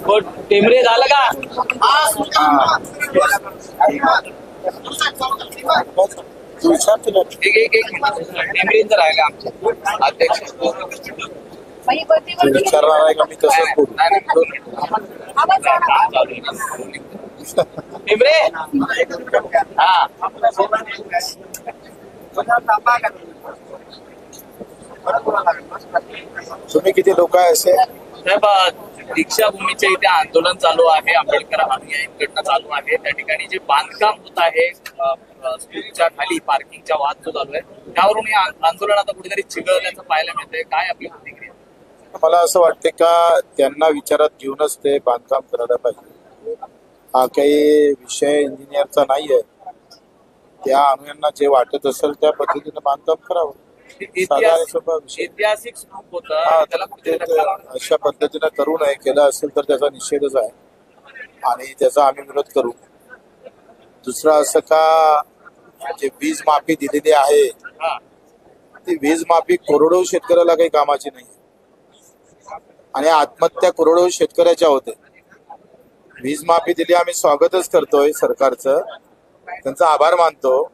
हो, टेंबरे झालं का? एक मिनिट. टेंबरेंचं आहे का आमच्या अध्यक्ष? विचारणार आहे का मी तसंच बोलू? नाही, चालू आहे. टेंबरे हा तुम्ही किती लोक आहे असे? साहेब, दीक्षाभूमीच्या इथे आंदोलन चालू आहे. आंबेडकर अनुयायींकडनं चालू आहे. त्या ठिकाणी जे बांधकाम होत आहे स्कूलच्या खाली पार्किंगचा वाद जो चालू आहे, त्यावरून हे आंदोलन आता कुठेतरी चिघळल्याचं पाहायला मिळतंय. काय आपली प्रतिक्रिया? मला असं वाटते का त्यांना विचारात घेऊनच ते बांधकाम करायला पाहिजे. हा काही विषय इंजिनियरचा नाहीये. त्या अनुयांना जे वाटत असेल त्या पद्धतीने बांधकाम करावं. ऐतिहासिक स्तूप होता, त्याला अशा पद्धतीने करू नये. केलं असेल तर त्याचा निषेधच आहे आणि त्याचा आम्ही विरोध करू. दुसरं असं का जे वीज माफी दिलेली आहे ती वीज माफी करोडो शेतकऱ्याला काही कामाची नाही आणि आत्महत्या करोडो शेतकऱ्याच्या होते. वीज माफी दिली, आम्ही स्वागतच करतोय सरकारचं, त्यांचा आभार मानतो.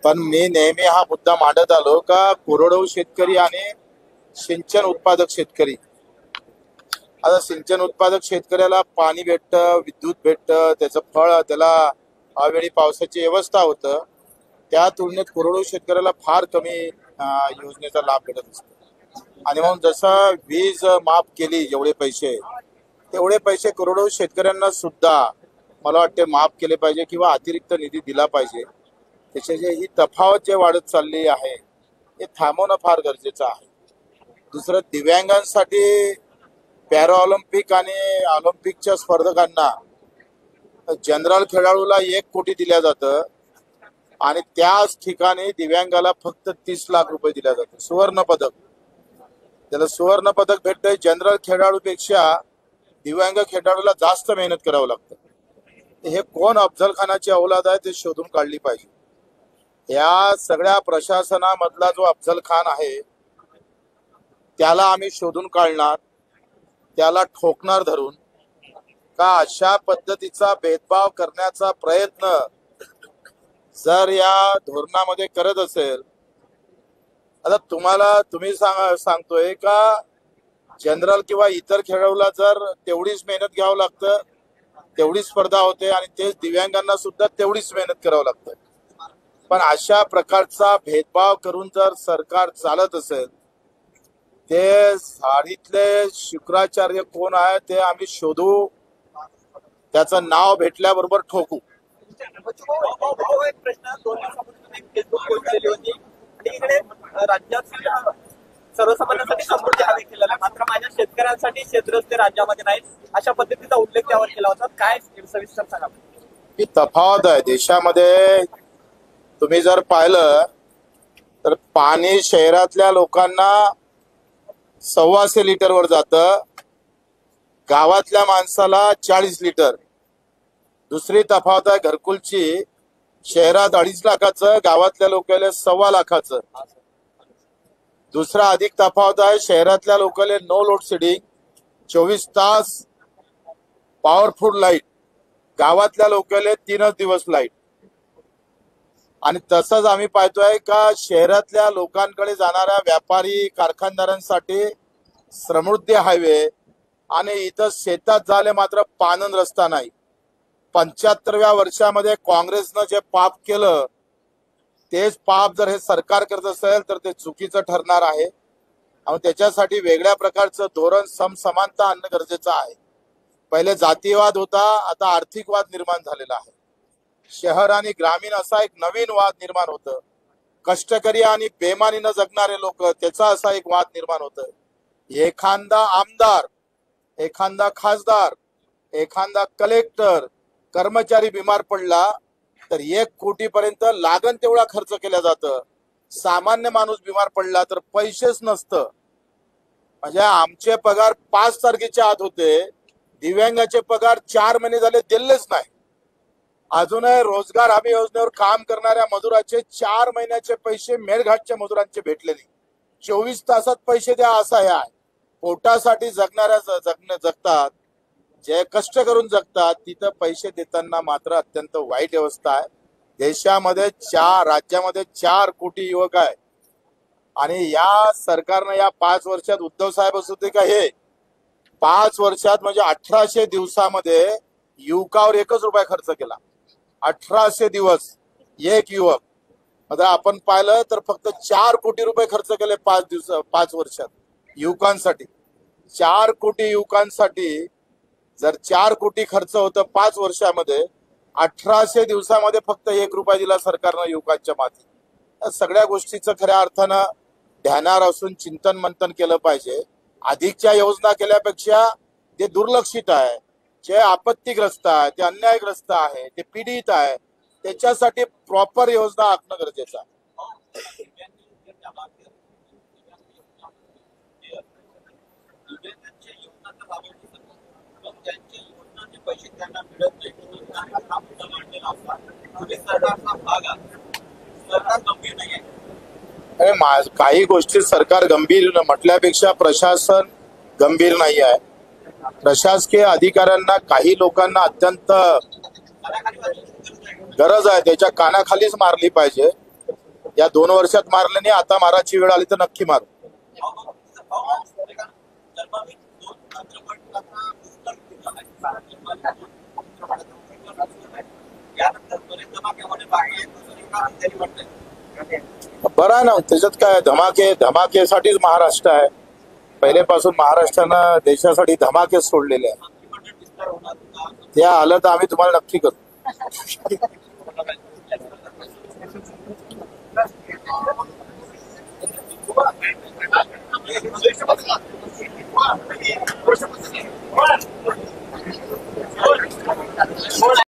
पण मी नेहमी हा मुद्दा मांडत आलो का कोरडवाहू शेतकरी आणि सिंचन उत्पादक शेतकरी, आता सिंचन उत्पादक शेतकऱ्याला पाणी भेटतं, विद्युत भेटतं, त्याचं फळ त्याला अवेळी पावसाची व्यवस्था होतं. त्या तुलनेत कोरडवाहू शेतकऱ्याला फार कमी योजनेचा लाभ भेटत असतो. आणि म्हणून जसं वीज माफ केली जेवढे पैसे, तेवढे पैसे कोरडवाहू शेतकऱ्यांना सुद्धा मला वाटते माफ केले पाहिजे किंवा अतिरिक्त निधी दिला पाहिजे. त्याची ही तफावत जे वाढत चालली आहे हे थांबवणं फार गरजेचं आहे. दुसरं, दिव्यांगांसाठी पॅरा ऑलिम्पिक आणि ऑलिम्पिकच्या स्पर्धकांना जनरल खेळाडूला 1 कोटी दिल्या जातं आणि त्याच ठिकाणी दिव्यांगाला फक्त 30 लाख रुपये दिल्या जातात. सुवर्ण पदक, त्याला सुवर्ण पदक भेटतंय. जनरल खेळाडूपेक्षा दिव्यांग खेळाडूला जास्त मेहनत करावं लागतं. हे कोण अफजल खानाची औलाद आहे ते शोधून काढली पाहिजे. या सगळ्या प्रशासनामधला जो अफजल खान आहे त्याला आम्ही शोधून काढणार, त्याला ठोकणार धरून. का अशा पद्धतीचा भेदभाव करण्याचा प्रयत्न जर या धोरणामध्ये करत असेल, आता तुम्ही सांगतोय का जनरल किंवा इतर खेळाडूला जर तेवढीच मेहनत घ्यावं लागतं, तेवढी स्पर्धा होते आणि तेच दिव्यांगांना सुद्धा तेवढीच मेहनत करावं लागतं. पण अशा प्रकारचा भेदभाव करून जर सरकार चालत असेल, ते साडीतले शुक्राचार्य कोण आहे ते आम्ही शोधू, त्याचं नाव भेटल्याबरोबर ठोकू. राज्यात सर्वसामान्यांसाठी समृद्धी हमी केलेला आहे, मात्र माझ्या शेतकऱ्यांसाठी शेतरस्ते राज्यामध्ये नाहीत, अशा पद्धतीचा उल्लेख त्यावर केला होता. काय सविस्तर सांगा? ही तफावत आहे देशामध्ये. तुम्ही जर पाहिलं तर पाणी शहरातल्या लोकांना 125 लिटरवर जातं, गावातल्या माणसाला 40 लिटर. दुसरी तफावत आहे घरकुलची, शहरात 2.5 लाखाचं, गावातल्या लोकांना 1.25 लाखाचं. दुसरा अधिक तफावत आहे, शहरातल्या लोकांना नो लोड शेडिंग, 24 तास पॉवरफुल लाईट, गावातल्या लोकांना 3 दिवस लाईट. आणि तसंच आम्ही पाहतोय का शहरातल्या लोकांकडे जाणाऱ्या व्यापारी कारखानदारांसाठी समृद्धी हायवे आणि इथं शेतात झाले मात्र पानन रस्ता नाही. 75व्या वर्षामध्ये काँग्रेसनं जे पाप केलं तेच पाप जर हे सरकार करत असेल तर ते चुकीचं ठरणार आहे. आणि त्याच्यासाठी वेगळ्या प्रकारचं धोरण, समसमानता आणणं गरजेचं आहे. पहिले जातीयवाद होता, आता आर्थिक वाद निर्माण झालेला आहे. शहर आणि ग्रामीण असा एक नवीन वाद निर्माण होतं. कष्टकरी आणि बेमानीनं जगणारे लोक, त्याचा असा एक वाद निर्माण होतं. एखादा आमदार, एखादा खासदार, एखादा कलेक्टर, कर्मचारी बिमार पडला तर 1 कोटीपर्यंत लागण तेवढा खर्च केला जातं. सामान्य माणूस बिमार पडला तर पैसेच नसतं. म्हणजे आमचे पगार 5 तारखेच्या आत होते, दिव्यांगाचे पगार 4 महिने झाले दिलेच नाही. अजूनही रोजगार हमी योजनेवर काम करणाऱ्या मजुराचे 4 महिन्याचे पैसे मेळघाटच्या मजुरांचे भेटले नाही. 24 तासात पैसे द्या असा हे आहे. पोटासाठी जगतात, जे कष्ट करून जगतात, तिथं पैसे देताना मात्र अत्यंत वाईट अवस्था आहे. देशामध्ये राज्यामध्ये 4 कोटी युवक आहे आणि या सरकारनं या 5 वर्षात उद्धव साहेब असू दे का हे 5 वर्षात म्हणजे 1800 दिवसामध्ये युवकावर 1 रुपया खर्च केला. 1800 दिवस एक युवक. आता आपण पाहिलं तर फक्त 4 कोटी रुपये खर्च केले 5 वर्षात युवकांसाठी. 4 कोटी युवकांसाठी जर 4 कोटी खर्च होतं 5 वर्षामध्ये, 1800 दिवसामध्ये फक्त 1 रुपया दिला सरकारनं युवकांच्या माथी. या सगळ्या गोष्टीचं खऱ्या अर्थानं ध्यानावर असून चिंतन मंथन केलं पाहिजे. अधिकच्या योजना केल्यापेक्षा जे दुर्लक्षित आहे, जे आपत्तीग्रस्त आहे, ते अन्यायग्रस्त आहे, ते पीडित आहे, त्याच्यासाठी प्रॉपर योजना आखणं गरजेचं आहे. काही गोष्टी सरकार गंभीर म्हटल्यापेक्षा प्रशासन गंभीर नाही आहे. प्रशासकीय अधिकाऱ्यांना काही लोकांना अत्यंत गरज आहे, त्याच्या कानाखालीच मारली पाहिजे. या 2 वर्षात मारले नाही, आता मारायची वेळ आली तर नक्की मारू. बरं आहे ना, त्याच्यात काय, धमाकेसाठीच महाराष्ट्र आहे. पहिलेपासून महाराष्ट्रानं देशासाठी धमाके सोडलेले आहे. ते आलं तर आम्ही तुम्हाला नक्की करू. What?